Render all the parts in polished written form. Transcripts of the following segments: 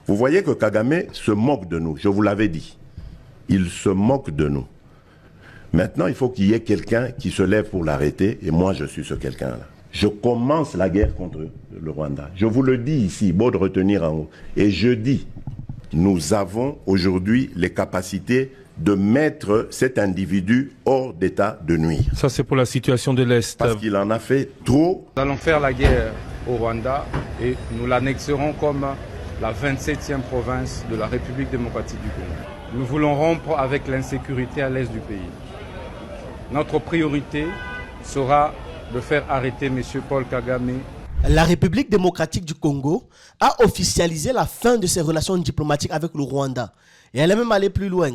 Vous voyez que Kagame se moque de nous, je vous l'avais dit. Il se moque de nous. Maintenant, il faut qu'il y ait quelqu'un qui se lève pour l'arrêter, et moi, je suis ce quelqu'un-là. Je commence la guerre contre le Rwanda. Je vous le dis ici, beau de retenir en haut. Et je dis, nous avons aujourd'hui les capacités de mettre cet individu hors d'état de nuire. Ça, c'est pour la situation de l'Est. Parce qu'il en a fait trop. Nous allons faire la guerre au Rwanda et nous l'annexerons comme la 27e province de la République démocratique du Congo. Nous voulons rompre avec l'insécurité à l'est du pays. Notre priorité sera de faire arrêter M. Paul Kagame. La République démocratique du Congo a officialisé la fin de ses relations diplomatiques avec le Rwanda. Et elle est même allée plus loin.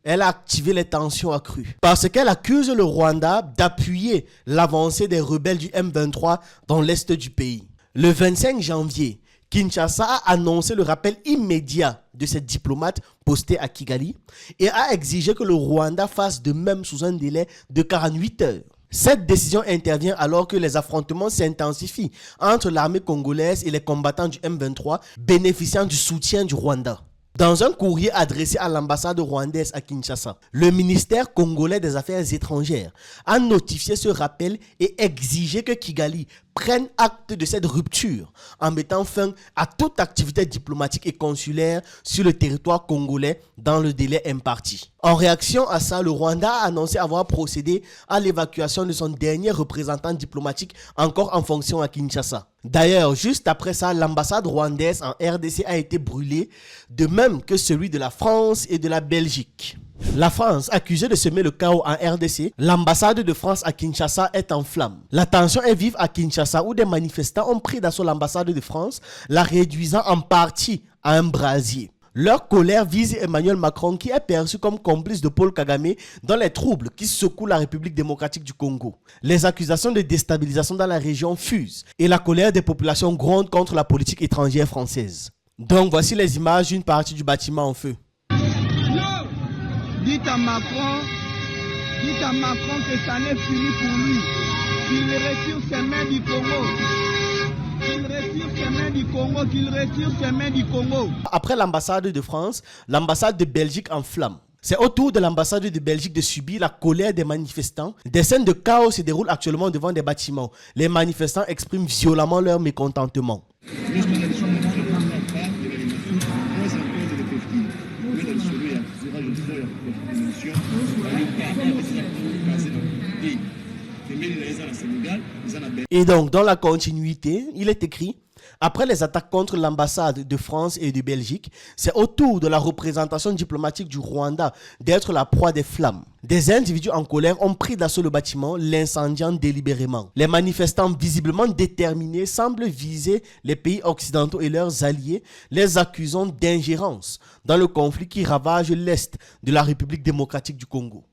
Elle a activé les tensions accrues. Parce qu'elle accuse le Rwanda d'appuyer l'avancée des rebelles du M23 dans l'est du pays. Le 25 janvier, Kinshasa a annoncé le rappel immédiat de ses diplomates postés à Kigali et a exigé que le Rwanda fasse de même sous un délai de 48 heures. Cette décision intervient alors que les affrontements s'intensifient entre l'armée congolaise et les combattants du M23 bénéficiant du soutien du Rwanda. Dans un courrier adressé à l'ambassade rwandaise à Kinshasa, le ministère congolais des Affaires étrangères a notifié ce rappel et exigé que Kigali prenne acte de cette rupture en mettant fin à toute activité diplomatique et consulaire sur le territoire congolais dans le délai imparti. En réaction à ça, le Rwanda a annoncé avoir procédé à l'évacuation de son dernier représentant diplomatique encore en fonction à Kinshasa. D'ailleurs, juste après ça, l'ambassade rwandaise en RDC a été brûlée, de même que celui de la France et de la Belgique. La France, accusée de semer le chaos en RDC, l'ambassade de France à Kinshasa est en flammes. La tension est vive à Kinshasa où des manifestants ont pris d'assaut l'ambassade de France, la réduisant en partie à un brasier. Leur colère vise Emmanuel Macron qui est perçu comme complice de Paul Kagame dans les troubles qui secouent la République démocratique du Congo. Les accusations de déstabilisation dans la région fusent et la colère des populations gronde contre la politique étrangère française. Donc voici les images d'une partie du bâtiment en feu. Dites à Macron que ça n'est fini pour lui. Qu'il retire ses mains du Congo. Qu'il retire ses mains du Congo. Après l'ambassade de France, l'ambassade de Belgique en flammes. C'est au tour de l'ambassade de Belgique de subir la colère des manifestants. Des scènes de chaos se déroulent actuellement devant des bâtiments. Les manifestants expriment violemment leur mécontentement. Et donc, dans la continuité, il est écrit: après les attaques contre l'ambassade de France et de Belgique, c'est au tour de la représentation diplomatique du Rwanda d'être la proie des flammes. Des individus en colère ont pris d'assaut le bâtiment, l'incendiant délibérément. Les manifestants visiblement déterminés semblent viser les pays occidentaux et leurs alliés, les accusant d'ingérence dans le conflit qui ravage l'Est de la République démocratique du Congo.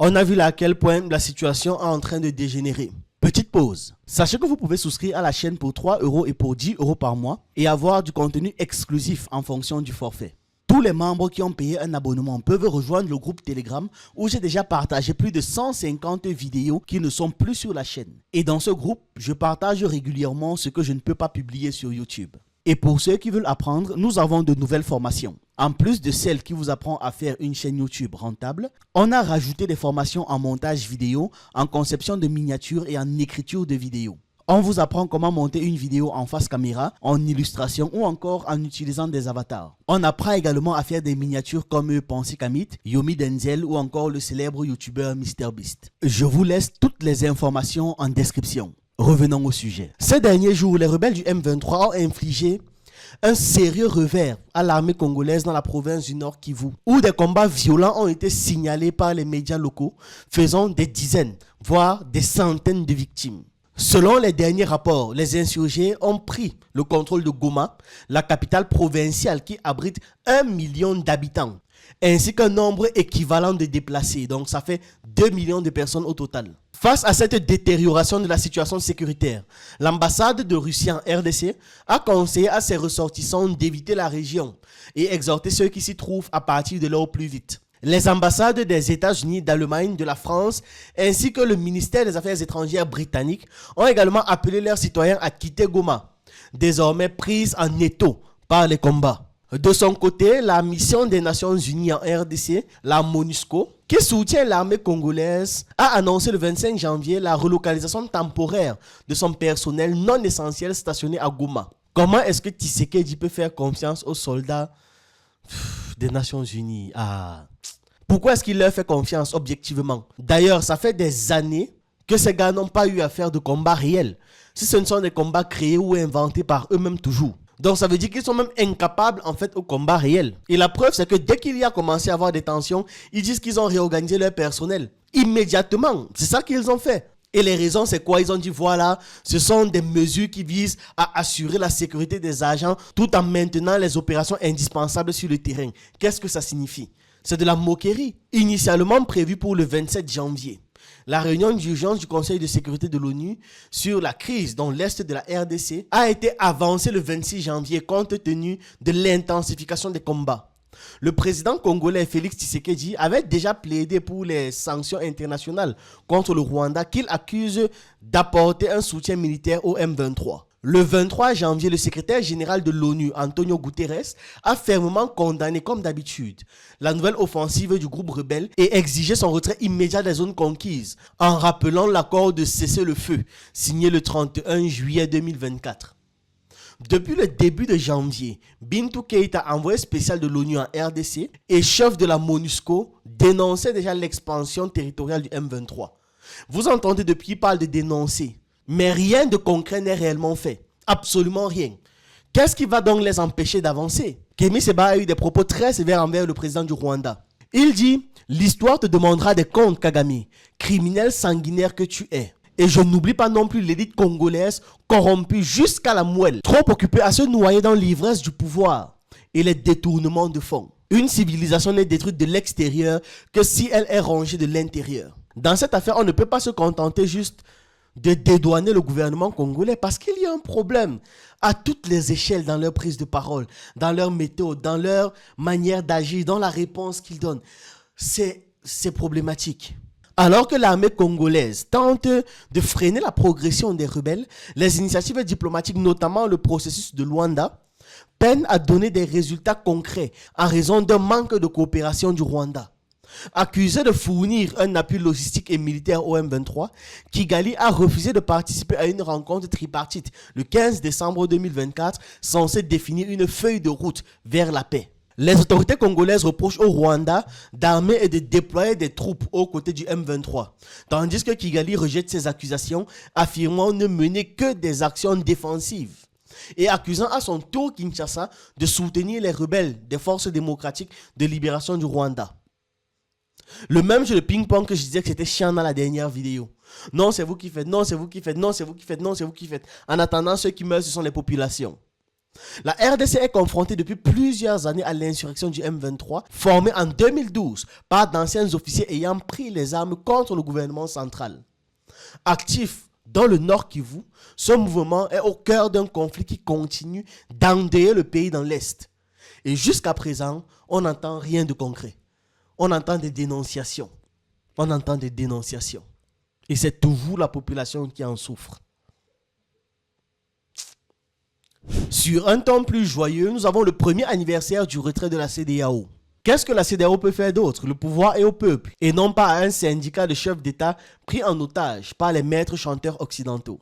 On a vu là à quel point la situation est en train de dégénérer. Petite pause. Sachez que vous pouvez souscrire à la chaîne pour 3 € et pour 10 € par mois et avoir du contenu exclusif en fonction du forfait. Tous les membres qui ont payé un abonnement peuvent rejoindre le groupe Telegram où j'ai déjà partagé plus de 150 vidéos qui ne sont plus sur la chaîne. Et dans ce groupe, je partage régulièrement ce que je ne peux pas publier sur YouTube. Et pour ceux qui veulent apprendre, nous avons de nouvelles formations. En plus de celles qui vous apprend à faire une chaîne YouTube rentable, on a rajouté des formations en montage vidéo, en conception de miniatures et en écriture de vidéos. On vous apprend comment monter une vidéo en face caméra, en illustration ou encore en utilisant des avatars. On apprend également à faire des miniatures comme Pensée Kamit, Yomi Denzel ou encore le célèbre youtubeur MrBeast. Je vous laisse toutes les informations en description. Revenons au sujet. Ces derniers jours, les rebelles du M23 ont infligé un sérieux revers à l'armée congolaise dans la province du Nord Kivu, où des combats violents ont été signalés par les médias locaux, faisant des dizaines, voire des centaines de victimes. Selon les derniers rapports, les insurgés ont pris le contrôle de Goma, la capitale provinciale qui abrite 1 million d'habitants. ainsi qu'un nombre équivalent de déplacés. Donc ça fait 2 millions de personnes au total. Face à cette détérioration de la situation sécuritaire, l'ambassade de Russie en RDC a conseillé à ses ressortissants d'éviter la région et exhorté ceux qui s'y trouvent à partir de là au plus vite. Les ambassades des États-Unis, d'Allemagne, de la France, ainsi que le ministère des Affaires étrangères britannique ont également appelé leurs citoyens à quitter Goma, désormais prise en étau par les combats. De son côté, la mission des Nations Unies en RDC, la MONUSCO, qui soutient l'armée congolaise, a annoncé le 25 janvier la relocalisation temporaire de son personnel non essentiel stationné à Goma. Comment est-ce que Tshisekedi peut faire confiance aux soldats des Nations Unies? Pourquoi est-ce qu'il leur fait confiance objectivement? D'ailleurs, ça fait des années que ces gars n'ont pas eu à faire de combats réels. Si ce ne sont des combats créés ou inventés par eux-mêmes toujours. Donc ça veut dire qu'ils sont même incapables en fait au combat réel. Et la preuve c'est que dès qu'il y a commencé à avoir des tensions, ils disent qu'ils ont réorganisé leur personnel. Immédiatement, c'est ça qu'ils ont fait. Et les raisons c'est quoi? Ils ont dit voilà, ce sont des mesures qui visent à assurer la sécurité des agents tout en maintenant les opérations indispensables sur le terrain. Qu'est-ce que ça signifie? C'est de la moquerie. Initialement prévue pour le 27 janvier. La réunion d'urgence du Conseil de sécurité de l'ONU sur la crise dans l'est de la RDC a été avancée le 26 janvier compte tenu de l'intensification des combats. Le président congolais Félix Tshisekedi avait déjà plaidé pour les sanctions internationales contre le Rwanda qu'il accuse d'apporter un soutien militaire au M23. Le 23 janvier, le secrétaire général de l'ONU, Antonio Guterres, a fermement condamné, comme d'habitude, la nouvelle offensive du groupe rebelle et exigé son retrait immédiat des zones conquises, en rappelant l'accord de cessez-le-feu, signé le 31 juillet 2024. Depuis le début de janvier, Bintou Keïta, envoyé spécial de l'ONU en RDC et chef de la MONUSCO, dénonçait déjà l'expansion territoriale du M23. Vous entendez depuis, il parle de dénoncer. Mais rien de concret n'est réellement fait. Absolument rien. Qu'est-ce qui va donc les empêcher d'avancer? Kémy Séba a eu des propos très sévères envers le président du Rwanda. Il dit « L'histoire te demandera des comptes, Kagame, criminel sanguinaire que tu es. Et je n'oublie pas non plus l'élite congolaise corrompue jusqu'à la moelle, trop occupée à se noyer dans l'ivresse du pouvoir et les détournements de fonds. Une civilisation n'est détruite de l'extérieur que si elle est rongée de l'intérieur. Dans cette affaire, on ne peut pas se contenter juste de dédouaner le gouvernement congolais parce qu'il y a un problème à toutes les échelles dans leur prise de parole, dans leur méthode, dans leur manière d'agir, dans la réponse qu'ils donnent. C'est problématique. Alors que l'armée congolaise tente de freiner la progression des rebelles, les initiatives diplomatiques, notamment le processus de Luanda, peinent à donner des résultats concrets en raison d'un manque de coopération du Rwanda. Accusé de fournir un appui logistique et militaire au M23, Kigali a refusé de participer à une rencontre tripartite le 15 décembre 2024 censée définir une feuille de route vers la paix. Les autorités congolaises reprochent au Rwanda d'armer et de déployer des troupes aux côtés du M23, tandis que Kigali rejette ces accusations, affirmant ne mener que des actions défensives et accusant à son tour Kinshasa de soutenir les rebelles des forces démocratiques de libération du Rwanda. Le même jeu de ping-pong que je disais que c'était chiant dans la dernière vidéo. Non, c'est vous qui faites, non, c'est vous qui faites, non, c'est vous qui faites, non, c'est vous qui faites. En attendant, ceux qui meurent, ce sont les populations. La RDC est confrontée depuis plusieurs années à l'insurrection du M23, formée en 2012 par d'anciens officiers ayant pris les armes contre le gouvernement central. Actif dans le Nord Kivu, ce mouvement est au cœur d'un conflit qui continue d'endeuiller le pays dans l'Est. Et jusqu'à présent, on n'entend rien de concret. On entend des dénonciations. On entend des dénonciations. Et c'est toujours la population qui en souffre. Sur un ton plus joyeux, nous avons le premier anniversaire du retrait de la CEDEAO. Qu'est-ce que la CEDEAO peut faire d'autre? Le pouvoir est au peuple, et non pas à un syndicat de chefs d'État pris en otage par les maîtres chanteurs occidentaux.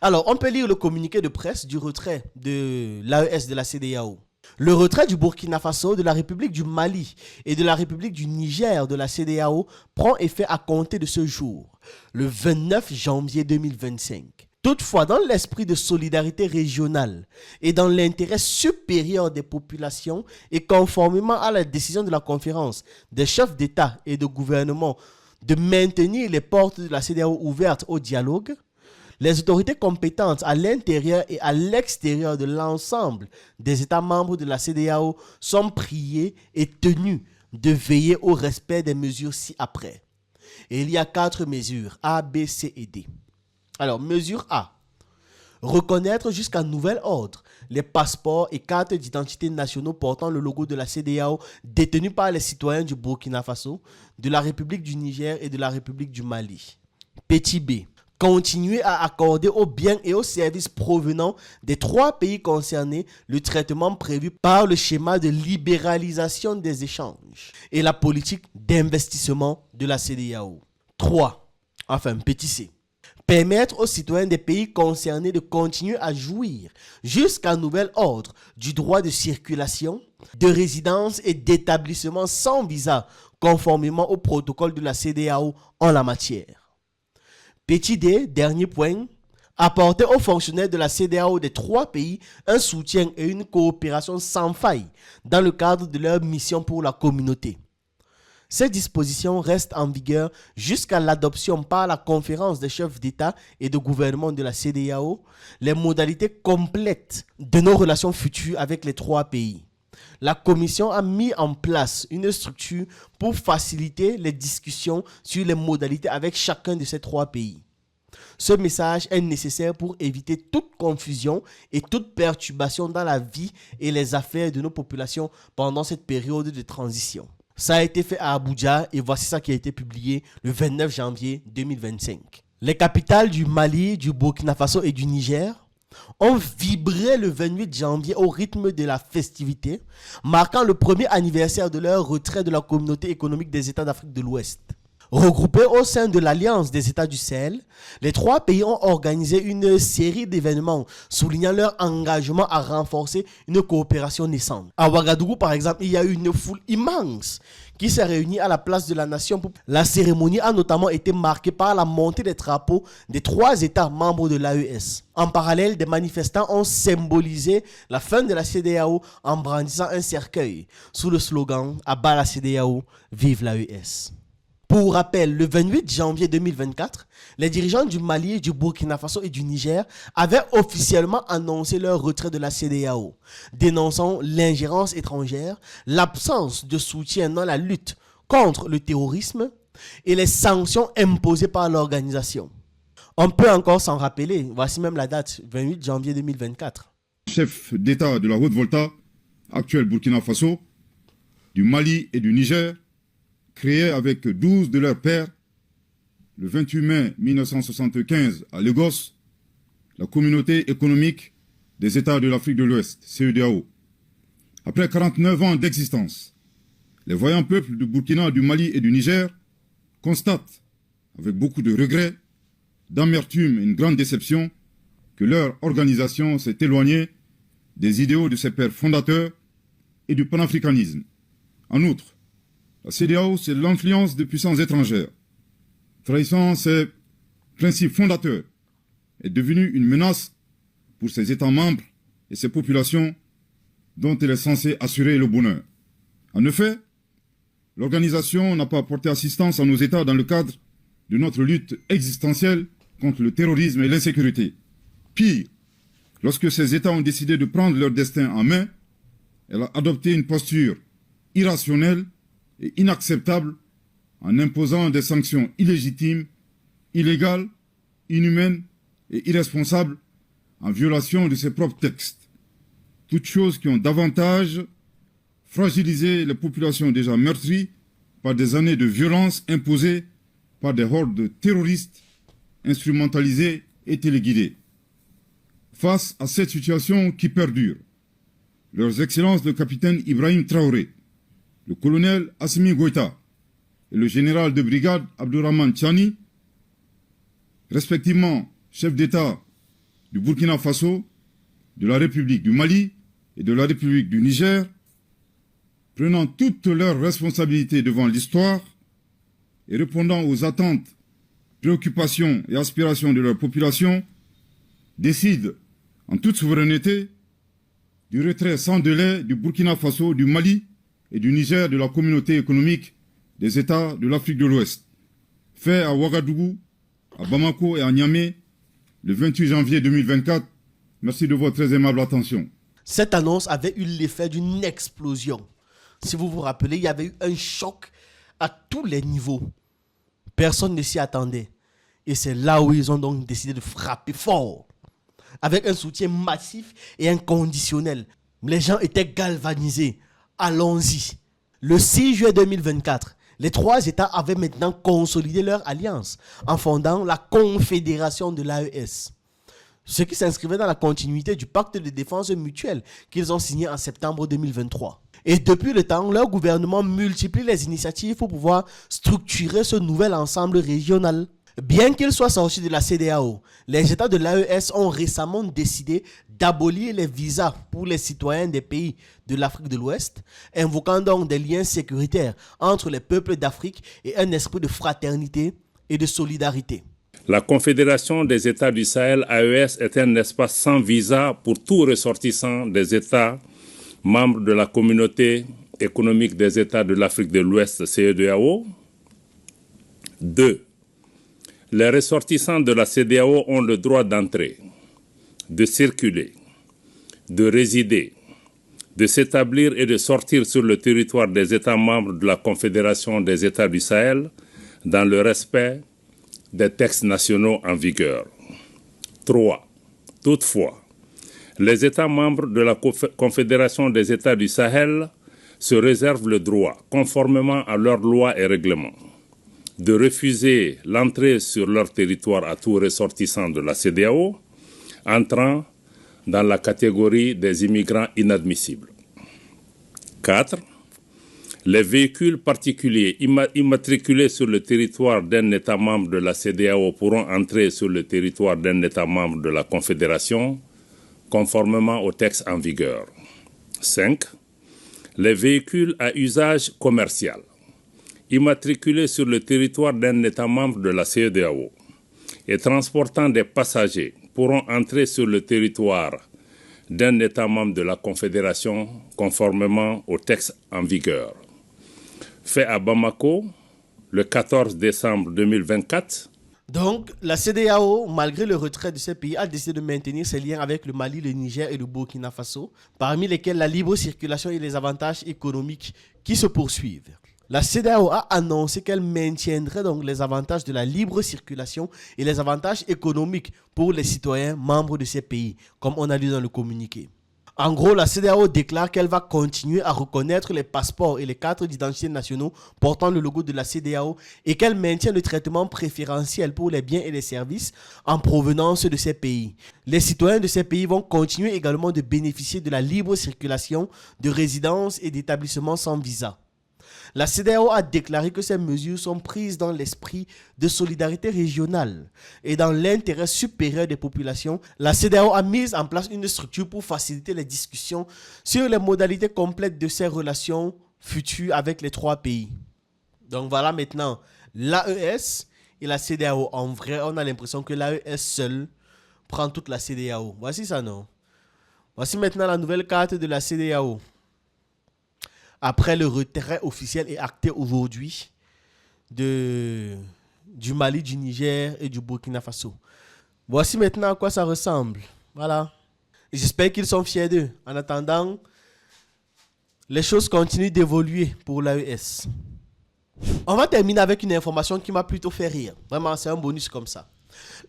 Alors, on peut lire le communiqué de presse du retrait de l'AES de la CEDEAO. Le retrait du Burkina Faso, de la République du Mali et de la République du Niger de la CEDEAO prend effet à compter de ce jour, le 29 janvier 2025. Toutefois, dans l'esprit de solidarité régionale et dans l'intérêt supérieur des populations et conformément à la décision de la conférence des chefs d'État et de gouvernement de maintenir les portes de la CEDEAO ouvertes au dialogue, les autorités compétentes à l'intérieur et à l'extérieur de l'ensemble des États membres de la CEDEAO sont priées et tenues de veiller au respect des mesures ci-après. Et il y a 4 mesures, A, B, C et D. Alors, mesure A. Reconnaître jusqu'à nouvel ordre les passeports et cartes d'identité nationaux portant le logo de la CEDEAO détenus par les citoyens du Burkina Faso, de la République du Niger et de la République du Mali. Petit B. Continuer à accorder aux biens et aux services provenant des 3 pays concernés le traitement prévu par le schéma de libéralisation des échanges et la politique d'investissement de la CEDEAO. 3. Enfin, petit C. Permettre aux citoyens des pays concernés de continuer à jouir jusqu'à nouvel ordre du droit de circulation, de résidence et d'établissement sans visa conformément au protocole de la CEDEAO en la matière. Petit D, dernier point, apporter aux fonctionnaires de la CEDEAO des 3 pays un soutien et une coopération sans faille dans le cadre de leur mission pour la communauté. Ces dispositions restent en vigueur jusqu'à l'adoption par la conférence des chefs d'État et de gouvernement de la CEDEAO les modalités complètes de nos relations futures avec les 3 pays. La Commission a mis en place une structure pour faciliter les discussions sur les modalités avec chacun de ces 3 pays. Ce message est nécessaire pour éviter toute confusion et toute perturbation dans la vie et les affaires de nos populations pendant cette période de transition. Ça a été fait à Abuja et voici ça qui a été publié le 29 janvier 2025. Les capitales du Mali, du Burkina Faso et du Niger ont vibré le 28 janvier au rythme de la festivité, marquant le premier anniversaire de leur retrait de la communauté économique des États d'Afrique de l'Ouest. Regroupés au sein de l'Alliance des États du Sahel, les 3 pays ont organisé une série d'événements soulignant leur engagement à renforcer une coopération naissante. À Ouagadougou, par exemple, il y a eu une foule immense qui s'est réunie à la place de la nation. La cérémonie a notamment été marquée par la montée des drapeaux des 3 États membres de l'AES. En parallèle, des manifestants ont symbolisé la fin de la CEDEAO en brandissant un cercueil sous le slogan « Abat la CEDEAO, vive l'AES ». Pour rappel, le 28 janvier 2024, les dirigeants du Mali, du Burkina Faso et du Niger avaient officiellement annoncé leur retrait de la CEDEAO, dénonçant l'ingérence étrangère, l'absence de soutien dans la lutte contre le terrorisme et les sanctions imposées par l'organisation. On peut encore s'en rappeler, voici même la date, 28 janvier 2024. Chef d'État de la Haute-Volta, actuel Burkina Faso, du Mali et du Niger, créés avec 12 de leurs pairs, le 28 mai 1975 à Lagos, la Communauté économique des États de l'Afrique de l'Ouest, CEDEAO. Après 49 ans d'existence, les voyants peuples du Burkina, du Mali et du Niger constatent, avec beaucoup de regrets, d'amertume et une grande déception, que leur organisation s'est éloignée des idéaux de ses pères fondateurs et du panafricanisme. En outre, la CEDEAO, c'est l'influence de puissances étrangères. Trahissant ses principes fondateurs, est devenue une menace pour ses États membres et ses populations dont elle est censée assurer le bonheur. En effet, l'organisation n'a pas apporté assistance à nos États dans le cadre de notre lutte existentielle contre le terrorisme et l'insécurité. Pire, lorsque ces États ont décidé de prendre leur destin en main, elle a adopté une posture irrationnelle et inacceptable en imposant des sanctions illégitimes, illégales, inhumaines et irresponsables en violation de ses propres textes. Toutes choses qui ont davantage fragilisé les populations déjà meurtries par des années de violence imposées par des hordes terroristes instrumentalisées et téléguidées. Face à cette situation qui perdure, leurs excellences le capitaine Ibrahim Traoré, le colonel Assimi Goïta et le général de brigade Abdourahmane Tchani, respectivement chef d'État du Burkina Faso, de la République du Mali et de la République du Niger, prenant toutes leurs responsabilités devant l'histoire et répondant aux attentes, préoccupations et aspirations de leur population, décident en toute souveraineté du retrait sans délai du Burkina Faso, du Mali et du Niger de la communauté économique des États de l'Afrique de l'Ouest, fait à Ouagadougou, à Bamako et à Niamey, le 28 janvier 2024. Merci de votre très aimable attention. Cette annonce avait eu l'effet d'une explosion Si vous vous rappelez, il y avait eu un choc à tous les niveaux. Personne ne s'y attendait. Et c'est là où ils ont donc décidé de frapper fort. Avec un soutien massif et inconditionnel. Les gens étaient galvanisés. Allons-y. Le 6 juillet 2024, les trois États avaient maintenant consolidé leur alliance en fondant la Confédération de l'AES. Ce qui s'inscrivait dans la continuité du pacte de défense mutuelle qu'ils ont signé en septembre 2023. Et depuis le temps, leur gouvernement multiplie les initiatives pour pouvoir structurer ce nouvel ensemble régional. Bien qu'ils soient sortis de la CEDEAO, les États de l'AES ont récemment décidé d'abolir les visas pour les citoyens des pays de l'Afrique de l'Ouest, invoquant donc des liens sécuritaires entre les peuples d'Afrique et un esprit de fraternité et de solidarité. La Confédération des États du Sahel, AES, est un espace sans visa pour tout ressortissant des États membres de la Communauté économique des États de l'Afrique de l'Ouest, CEDEAO. 2. Les ressortissants de la CEDEAO ont le droit d'entrer, de circuler, de résider, de s'établir et de sortir sur le territoire des États membres de la Confédération des États du Sahel dans le respect des textes nationaux en vigueur. 3. Toutefois, les États membres de la Confédération des États du Sahel se réservent le droit, conformément à leurs lois et règlements, de refuser l'entrée sur leur territoire à tout ressortissant de la CEDEAO, entrant dans la catégorie des immigrants inadmissibles. 4. Les véhicules particuliers immatriculés sur le territoire d'un État membre de la CEDEAO pourront entrer sur le territoire d'un État membre de la Confédération, conformément aux textes en vigueur. 5. Les véhicules à usage commercial immatriculés sur le territoire d'un État membre de la CEDEAO et transportant des passagers pourront entrer sur le territoire d'un État membre de la Confédération conformément aux textes en vigueur. Fait à Bamako le 14 décembre 2024. Donc, la CEDEAO, malgré le retrait de ces pays, a décidé de maintenir ses liens avec le Mali, le Niger et le Burkina Faso, parmi lesquels la libre circulation et les avantages économiques qui se poursuivent. La CEDEAO a annoncé qu'elle maintiendrait donc les avantages de la libre circulation et les avantages économiques pour les citoyens membres de ces pays, comme on a lu dans le communiqué. En gros, la CEDEAO déclare qu'elle va continuer à reconnaître les passeports et les cartes d'identité nationaux portant le logo de la CEDEAO et qu'elle maintient le traitement préférentiel pour les biens et les services en provenance de ces pays. Les citoyens de ces pays vont continuer également de bénéficier de la libre circulation de résidences et d'établissements sans visa. La CEDEAO a déclaré que ces mesures sont prises dans l'esprit de solidarité régionale et dans l'intérêt supérieur des populations. La CEDEAO a mis en place une structure pour faciliter les discussions sur les modalités complètes de ces relations futures avec les trois pays. Donc voilà maintenant l'AES et la CEDEAO. En vrai, on a l'impression que l'AES seul prend toute la CEDEAO. Voici ça, non? Voici maintenant la nouvelle carte de la CEDEAO. Après le retrait officiel et acté aujourd'hui du Mali, du Niger et du Burkina Faso. Voici maintenant à quoi ça ressemble. Voilà. Et j'espère qu'ils sont fiers d'eux. En attendant, les choses continuent d'évoluer pour l'AES. On va terminer avec une information qui m'a plutôt fait rire. Vraiment, c'est un bonus comme ça.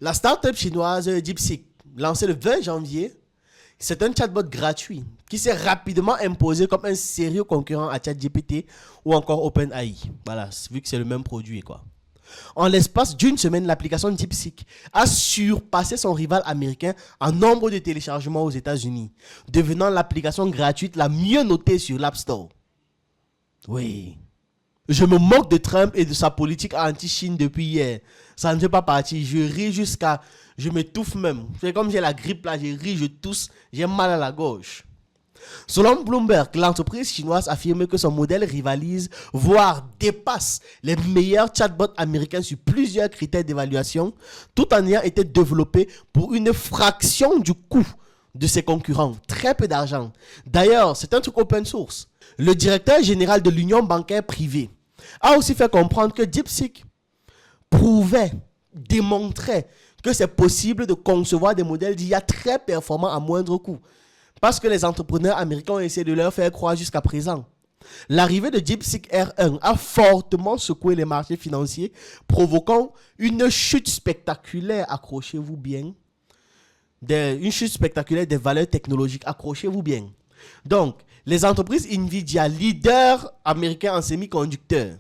La start-up chinoise DeepSeek, lancée le 20 janvier, c'est un chatbot gratuit qui s'est rapidement imposé comme un sérieux concurrent à ChatGPT ou encore OpenAI. Voilà, vu que c'est le même produit, quoi. En l'espace d'une semaine, l'application DeepSeek a surpassé son rival américain en nombre de téléchargements aux États-Unis, devenant l'application gratuite la mieux notée sur l'App Store. Oui. Je me moque de Trump et de sa politique anti-Chine depuis hier. Ça ne fait pas partie. Je ris jusqu'à... Je m'étouffe même. C'est comme j'ai la grippe là, je ris, je tousse, j'ai mal à la gorge. Selon Bloomberg, l'entreprise chinoise affirme que son modèle rivalise, voire dépasse les meilleurs chatbots américains sur plusieurs critères d'évaluation, tout en ayant été développé pour une fraction du coût de ses concurrents. Très peu d'argent. D'ailleurs, c'est un truc open source. Le directeur général de l'Union bancaire privée a aussi fait comprendre que DeepSeek démontrait que c'est possible de concevoir des modèles d'IA très performants à moindre coût. Parce que les entrepreneurs américains ont essayé de leur faire croire jusqu'à présent. L'arrivée de DeepSeek R1 a fortement secoué les marchés financiers, provoquant une chute spectaculaire, accrochez-vous bien, une chute spectaculaire des valeurs technologiques, accrochez-vous bien. Donc, les entreprises Nvidia, leader américain en semi-conducteurs,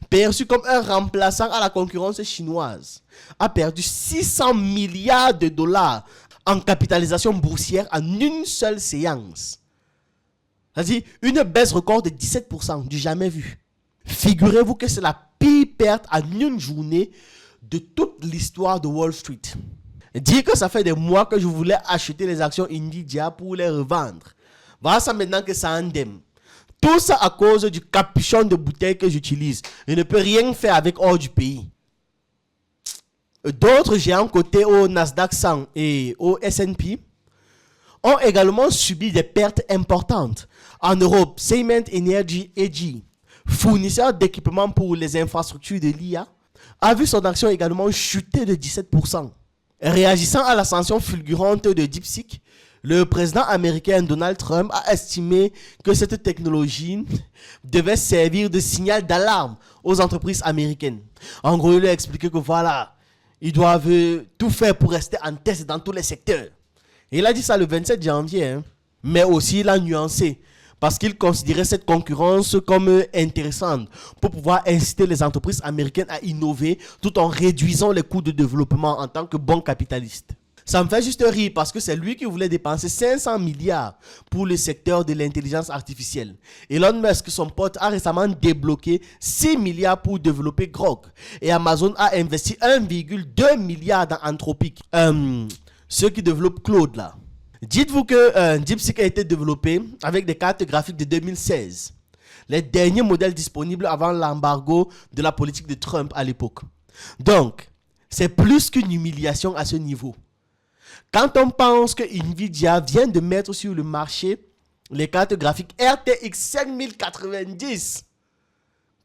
perçu comme un remplaçant à la concurrence chinoise, a perdu 600 milliards de dollars en capitalisation boursière en une seule séance. C'est-à-dire une baisse record de 17%, du jamais vu. Figurez-vous que c'est la pire perte en une journée de toute l'histoire de Wall Street. Dire que ça fait des mois que je voulais acheter les actions Nvidia pour les revendre. Voilà ça maintenant que ça endème. Tout ça à cause du capuchon de bouteille que j'utilise. Je ne peux rien faire avec hors du pays. D'autres géants cotés au Nasdaq 100 et au S&P ont également subi des pertes importantes. En Europe, Siemens Energy AG, fournisseur d'équipements pour les infrastructures de l'IA, a vu son action également chuter de 17%. Réagissant à l'ascension fulgurante de DeepSeek, le président américain Donald Trump a estimé que cette technologie devait servir de signal d'alarme aux entreprises américaines. En gros, il a expliqué que voilà, ils doivent tout faire pour rester en test dans tous les secteurs. Et il a dit ça le 27 janvier, mais aussi il a nuancé parce qu'il considérait cette concurrence comme intéressante pour pouvoir inciter les entreprises américaines à innover tout en réduisant les coûts de développement en tant que bon capitaliste. Ça me fait juste rire parce que c'est lui qui voulait dépenser 500 milliards pour le secteur de l'intelligence artificielle. Elon Musk, son pote, a récemment débloqué 6 milliards pour développer Grok. Et Amazon a investi 1,2 milliard dans Anthropic. Ceux qui développent Claude là. Dites-vous que DeepSeek a été développé avec des cartes graphiques de 2016. Les derniers modèles disponibles avant l'embargo de la politique de Trump à l'époque. Donc, c'est plus qu'une humiliation à ce niveau. Quand on pense que Nvidia vient de mettre sur le marché les cartes graphiques RTX 5090,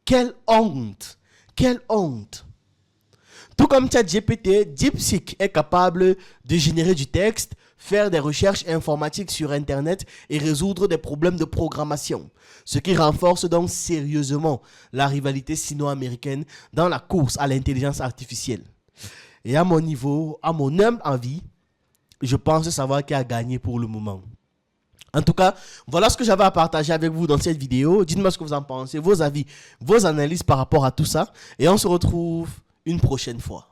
quelle honte! Quelle honte! Tout comme ChatGPT, DeepSeek est capable de générer du texte, faire des recherches informatiques sur Internet et résoudre des problèmes de programmation. Ce qui renforce donc sérieusement la rivalité sino-américaine dans la course à l'intelligence artificielle. Et à mon niveau, à mon humble avis, je pense savoir qui a gagné pour le moment. En tout cas, voilà ce que j'avais à partager avec vous dans cette vidéo. Dites-moi ce que vous en pensez, vos avis, vos analyses par rapport à tout ça. Et on se retrouve une prochaine fois.